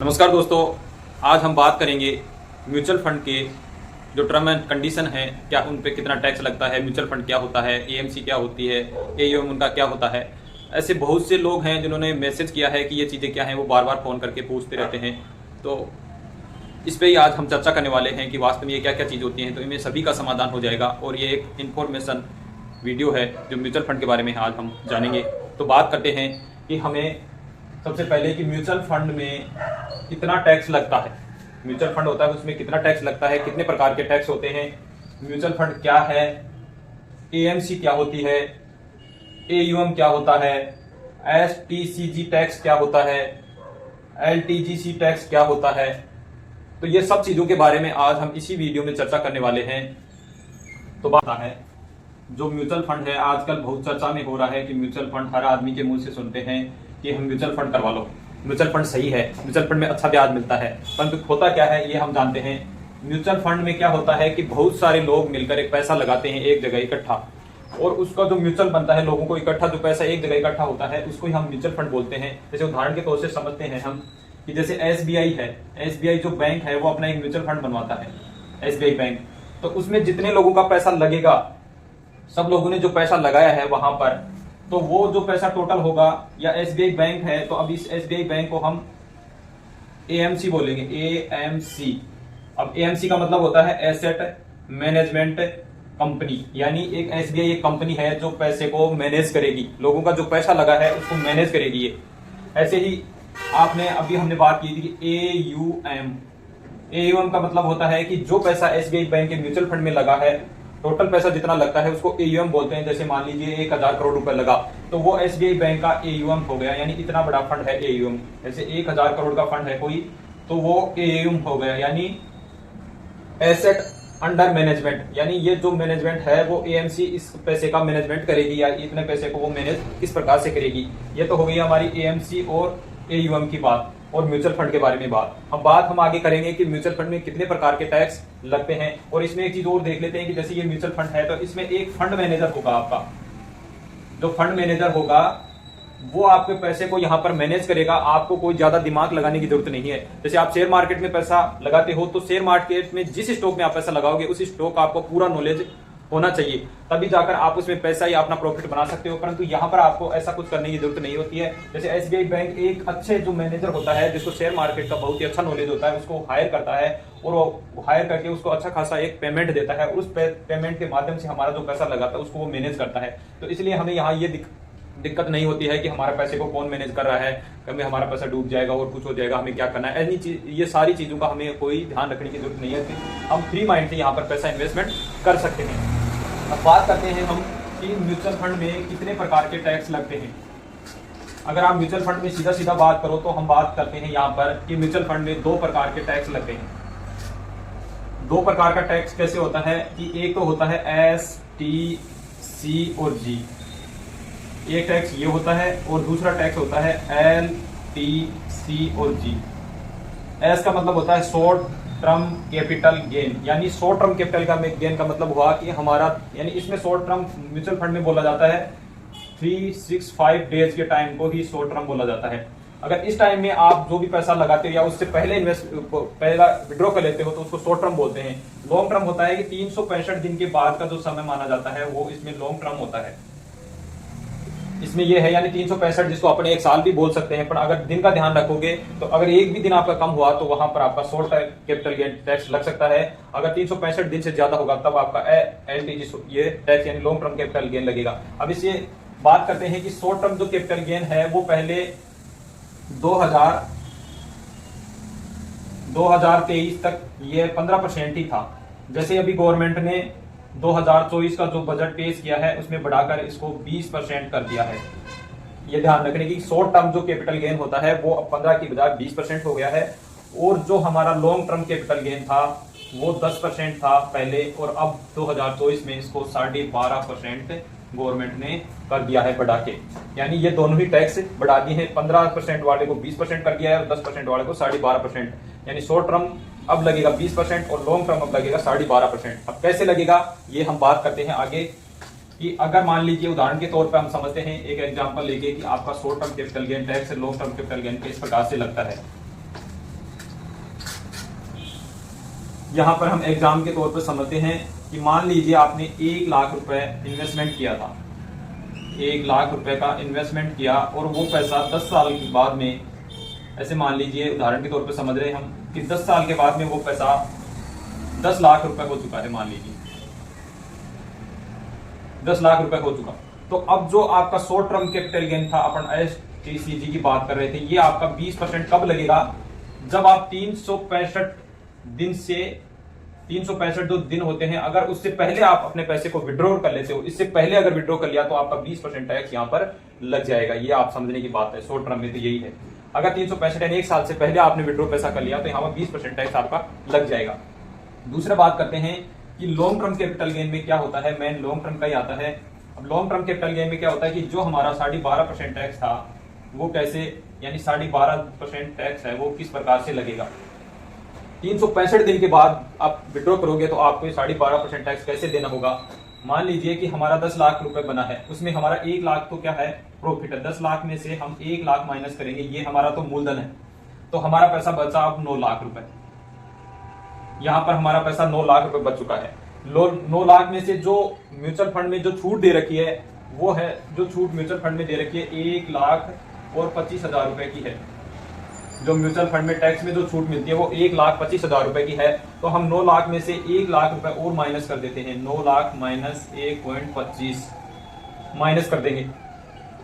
नमस्कार दोस्तों, आज हम बात करेंगे म्यूचुअल फंड के जो टर्म एंड कंडीशन है, क्या उन पे कितना टैक्स लगता है, म्यूचुअल फंड क्या होता है, एएमसी क्या होती है, एयूएम उनका क्या होता है। ऐसे बहुत से लोग हैं जिन्होंने मैसेज किया है कि ये चीज़ें क्या हैं, वो बार बार फ़ोन करके पूछते रहते हैं। तो इस पे ही आज हम चर्चा करने वाले हैं कि वास्तव में ये क्या क्या चीज़ होती हैं, तो इनमें सभी का समाधान हो जाएगा। और ये एक इन्फॉर्मेशन वीडियो है जो म्यूचुअल फंड के बारे में आज हम जानेंगे। तो बात करते हैं कि हमें सबसे पहले कि म्यूचुअल फंड में कितना टैक्स लगता है। म्यूचुअल फंड होता है उसमें कितना टैक्स लगता है, कितने प्रकार के टैक्स होते हैं, म्यूचुअल फंड क्या है, एएमसी क्या होती है, एयूएम क्या होता है, एसटीसीजी टैक्स क्या होता है, एलटीजीसी टैक्स क्या होता है। तो ये सब चीजों के बारे में आज हम इसी वीडियो में चर्चा करने वाले हैं। तो बात है जो म्यूचुअल फंड है, आजकल बहुत चर्चा में हो रहा है कि म्यूचुअल फंड हर आदमी के मुंह से सुनते हैं कि हम म्यूचुअल फंड करवा लो, म्यूचुअल फंड सही है, म्यूचुअल फंड में अच्छा ब्याज मिलता है। परंतु होता क्या है ये हम जानते हैं। म्यूचुअल फंड में क्या होता है कि बहुत सारे लोग मिलकर एक पैसा लगाते हैं एक जगह इकट्ठा, और उसका जो म्यूचुअल बनता है, लोगों को इकट्ठा जो पैसा एक जगह इकट्ठा होता है उसको ही हम म्यूचुअल फंड बोलते हैं। जैसे उदाहरण के तौर से समझते हैं हम कि जैसे एसबीआई है, एसबीआई जो बैंक है वो अपना एक म्यूचुअल फंड बनवाता है, एसबीआई बैंक। तो उसमें जितने लोगों का पैसा लगेगा, सब लोगों ने जो पैसा लगाया है वहां पर, तो वो जो पैसा टोटल होगा, या एसबीआई बैंक है तो अब इस एसबीआई बैंक को हम एएमसी बोलेंगे, एएमसी। अब एएमसी का मतलब होता है एसेट मैनेजमेंट कंपनी, यानी एक एसबीआई एक कंपनी है जो पैसे को मैनेज करेगी, लोगों का जो पैसा लगा है उसको मैनेज करेगी ये। ऐसे ही आपने अभी हमने बात की थी कि एयूएम, एयूएम का मतलब होता है कि जो पैसा एसबीआई बैंक के म्यूचुअल फंड में लगा है, टोटल पैसा जितना लगता है उसको एयूएम बोलते हैं। जैसे मान लीजिए 1000 करोड़ रुपए लगा तो वो एसबीआई बैंक का एयूएम हो गया, यानी इतना बड़ा फंड है एयूएम। जैसे 1000 करोड़ का फंड है कोई, तो वो एयूएम हो गया, यानी एसेट अंडर मैनेजमेंट। यानी ये जो मैनेजमेंट है वो एएमसी इस पैसे का मैनेजमेंट करेगी, या इतने पैसे को वो मैनेज किस प्रकार से करेगी। ये तो हो गई हमारी एएमसी और एयूएम की बात, और म्यूचुअल फंड के बारे में बात। हम आगे करेंगे कि म्यूचुअल फंड में कितने प्रकार के टैक्स लगते हैं। और इसमें एक चीज और देख लेते हैं कि जैसे ये म्यूचुअल फंड है तो इसमें एक फंड मैनेजर होगा आपका। जो फंड मैनेजर होगा वो आपके पैसे को यहाँ पर मैनेज करेगा, आपको कोई ज्यादा दिमाग लगाने की जरूरत नहीं है। जैसे आप शेयर मार्केट में पैसा लगाते हो तो शेयर मार्केट में जिस स्टॉक में आप पैसा लगाओगे उस स्टॉक का आपको पूरा नॉलेज होना चाहिए, तभी जाकर आप उसमें पैसा या अपना प्रॉफिट बना सकते हो। परंतु यहाँ पर आपको ऐसा कुछ करने की जरूरत नहीं होती है। जैसे एसबीआई बैंक एक अच्छे जो मैनेजर होता है, जिसको शेयर मार्केट का बहुत ही अच्छा नॉलेज होता है, उसको हायर करता है, और वो हायर करके उसको अच्छा खासा एक पेमेंट देता है। उस पेमेंट के माध्यम से हमारा जो पैसा लगाता है उसको वो मैनेज करता है। तो इसलिए हमें यहाँ ये दिक्कत नहीं होती है कि हमारे पैसे को कौन मैनेज कर रहा है, कभी हमारा पैसा डूब जाएगा और कुछ हो जाएगा, हमें क्या करना है। ये सारी चीजों का हमें कोई ध्यान रखने की जरूरत नहीं है। हम फ्री माइंड से यहाँ पर पैसा इन्वेस्टमेंट कर सकते हैं। अब बात करते हैं हम कि म्यूचुअल फंड में कितने प्रकार के टैक्स लगते हैं। अगर आप म्यूचुअल फंड में सीधा सीधा बात करो तो हम बात करते हैं यहाँ पर कि म्यूचुअल फंड में 2 प्रकार के टैक्स लगते हैं। 2 प्रकार का टैक्स कैसे होता है कि एक तो होता है एस टी सी और जी, एक टैक्स ये होता है, और दूसरा टैक्स होता है एल टी सी और जी। एस का मतलब होता है शॉर्ट टर्म कैपिटल गेन, यानी शॉर्ट टर्म कैपिटल का गेन का मतलब हुआ कि हमारा, यानी इसमें शॉर्ट टर्म म्यूचुअल फंड में बोला जाता है 365 डेज के टाइम को ही शॉर्ट टर्म बोला जाता है। अगर इस टाइम में आप जो भी पैसा लगाते हो या उससे पहले पहला विड्रॉ कर लेते हो तो उसको शॉर्ट टर्म बोलते हैं। लॉन्ग टर्म होता है कि 365 दिन के बाद का जो समय माना जाता है वो इसमें लॉन्ग टर्म होता है। इसमें ये है, यानी 365 जिसको अपने 1 साल भी बोल सकते हैं। पर अगर दिन का ध्यान रखोगे तो अगर एक भी दिन आपका कम हुआ तो वहां पर आपका शॉर्ट कैपिटल गेन टैक्स लग सकता है। अगर 365 दिन से ज्यादा होगा तब आपका एलटीजी ये टैक्स यानी लॉन्ग टर्म कैपिटल गेन लगेगा। अब इससे बात करते हैं कि शॉर्ट टर्म जो कैपिटल गेन है वो पहले 2023 तक ये 15% ही था। जैसे अभी गवर्नमेंट ने 2024 का जो बजट पेश किया है उसमें बढ़ाकर इसको 20% कर दिया है। ये ध्यान रखने की शॉर्ट टर्म जो कैपिटल गेन होता है वो अब 15 की बजाय 20% हो गया है, और जो हमारा लॉन्ग टर्म कैपिटल गेन था वो 10% था पहले, और अब 2024 में इसको 12.5% गवर्नमेंट ने कर दिया है बढ़ा के। यानी ये दोनों ही टैक्स बढ़ा दिए हैं, 15% वाले को 20% कर दिया है और 10% वाले को 12.5%। यानी शॉर्ट टर्म अब लगेगा 20% और लॉन्ग टर्म अब लगेगा 12.5%। अब कैसे लगेगा ये हम बात करते हैं आगे कि अगर मान लीजिए उदाहरण के तौर पे हम समझते हैं एक एग्जांपल लेके कि आपका short term capital gain tax long term capital gain इस प्रकार से लगता है। यहाँ पर हम एग्जाम के तौर पर समझते हैं कि मान लीजिए आपने 1 लाख रुपए इन्वेस्टमेंट किया था, 1 लाख रुपए का इन्वेस्टमेंट किया और वो पैसा 10 साल के बाद में, ऐसे मान लीजिए उदाहरण के तौर पर समझ रहे हैं हम कि 10 साल के बाद में वो पैसा 10 लाख रुपए हो चुका है, मान लीजिए 10 लाख रुपए हो चुका। तो अब जो आपका शॉर्ट टर्म कैपिटल गेन था, अपन STCG की बात कर रहे थे, ये आपका 20% कब लगेगा? जब आप 365 दिन से 365 जो दिन होते हैं, अगर उससे पहले आप अपने पैसे को विड्रॉ कर लेते हो, इससे पहले अगर विड्रॉ कर लिया तो आपका 20% टैक्स यहाँ पर लग जाएगा। ये आप समझने की बात है, शॉर्ट टर्म में तो यही है। अगर 365 यानी 1 साल से पहले आपने विड्रॉ पैसा कर लिया तो यहाँ पर 20% टैक्स आपका लग जाएगा। दूसरा बात करते हैं कि लॉन्ग टर्म कैपिटल गेन में क्या होता है, मेन लॉन्ग टर्म का ही आता है। अब लॉन्ग टर्म कैपिटल गेन में क्या होता है कि जो हमारा 12.5% टैक्स था वो कैसे, यानी 12.5% टैक्स है वो किस प्रकार से लगेगा। 365 दिन के बाद आप विड्रॉ करोगे तो आपको 12.5% टैक्स कैसे देना होगा। मान लीजिए कि हमारा 10 लाख रुपए बना है, उसमें हमारा 1 लाख तो क्या है, प्रॉफिट है। 10 लाख में से हम 1 लाख माइनस करेंगे, ये हमारा तो मूलधन है, तो हमारा पैसा बचा अब 9 लाख रुपए। यहाँ पर हमारा पैसा 9 लाख रुपए बच चुका है। 9 लाख में से जो म्यूचुअल फंड में जो छूट दे रखी है वो है, जो छूट म्यूचुअल फंड में दे रखी है 1,25,000 रुपए की है। जो म्यूचुअल फंड में टैक्स में जो छूट मिलती है वो 1,25,000 रुपए की है। तो हम 9 लाख में से 1 लाख रुपए और माइनस कर देते हैं। 9 लाख माइनस 1.25 माइनस कर देंगे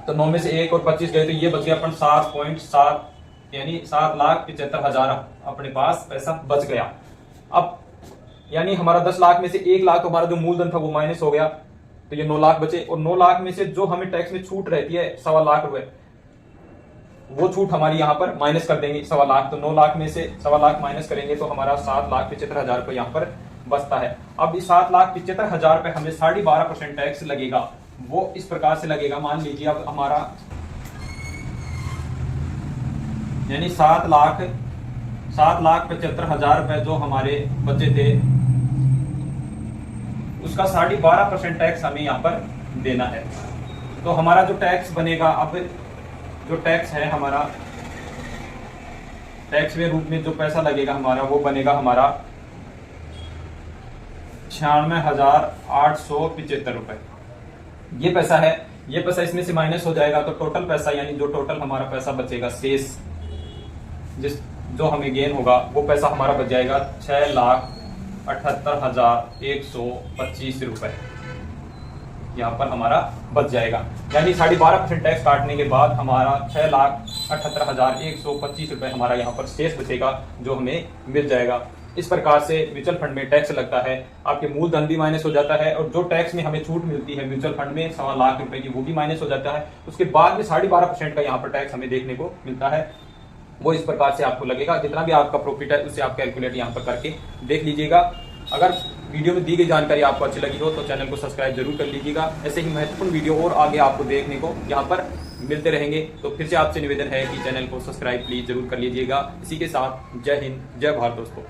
तो 9 में से 1 और 25 गए तो ये बच गया अपन 7.7, यानी 7,75,000 अपने पास पैसा बच गया। अब यानी हमारा 10 लाख में से 1 लाख तो हमारा जो मूलधन था वो माइनस हो गया, तो ये 9 लाख बचे। और 9 लाख में से जो हमें टैक्स में छूट रहती है 1.25 लाख रुपए, वो छूट हमारी यहाँ पर माइनस कर देंगे 1.25 लाख। तो 9 लाख में से 1.25 लाख माइनस करेंगे तो हमारा 7,75,000 रुपए यहाँ पर बचता है। अब इस 7,75,000 रुपए हमें 12.5% टैक्स लगेगा। वो इस प्रकार से लगेगा, मान लीजिए अब हमारा यानी 7,75,000 रुपए जो हमारे बचे थे उसका 12.5% टैक्स हमें यहाँ पर देना है। तो हमारा जो टैक्स बनेगा, अब जो टैक्स है हमारा, टैक्स में रूप में जो पैसा लगेगा हमारा वो बनेगा हमारा 96,875 रुपए। ये पैसा है, ये पैसा इसमें से माइनस हो जाएगा तो टोटल पैसा, यानी जो टोटल हमारा पैसा बचेगा शेष जो हमें गेन होगा वो पैसा हमारा बच जाएगा 6,78,125 रुपए यहाँ पर हमारा बच जाएगा। यानी 12.5% टैक्स काटने के बाद हमारा 6,78,125 रुपए हमारा यहाँ पर शेष बचेगा जो हमें मिल जाएगा। इस प्रकार से म्यूचुअल फंड में टैक्स लगता है, आपके मूलधन भी माइनस हो जाता है और जो टैक्स में हमें छूट मिलती है म्यूचुअल फंड में 1.25 लाख रुपए की, वो भी माइनस हो जाता है। उसके बाद में 12.5% का यहाँ पर टैक्स हमें देखने को मिलता है। वो इस प्रकार से आपको लगेगा, जितना भी आपका प्रॉफिट है उसे आप कैलकुलेट यहाँ पर करके देख लीजिएगा। अगर वीडियो में दी गई जानकारी आपको अच्छी लगी हो तो चैनल को सब्सक्राइब जरूर कर लीजिएगा। ऐसे ही महत्वपूर्ण वीडियो और आगे आपको देखने को यहाँ पर मिलते रहेंगे। तो फिर से आपसे निवेदन है कि चैनल को सब्सक्राइब प्लीज जरूर कर लीजिएगा। इसी के साथ जय हिंद, जय भारत दोस्तों।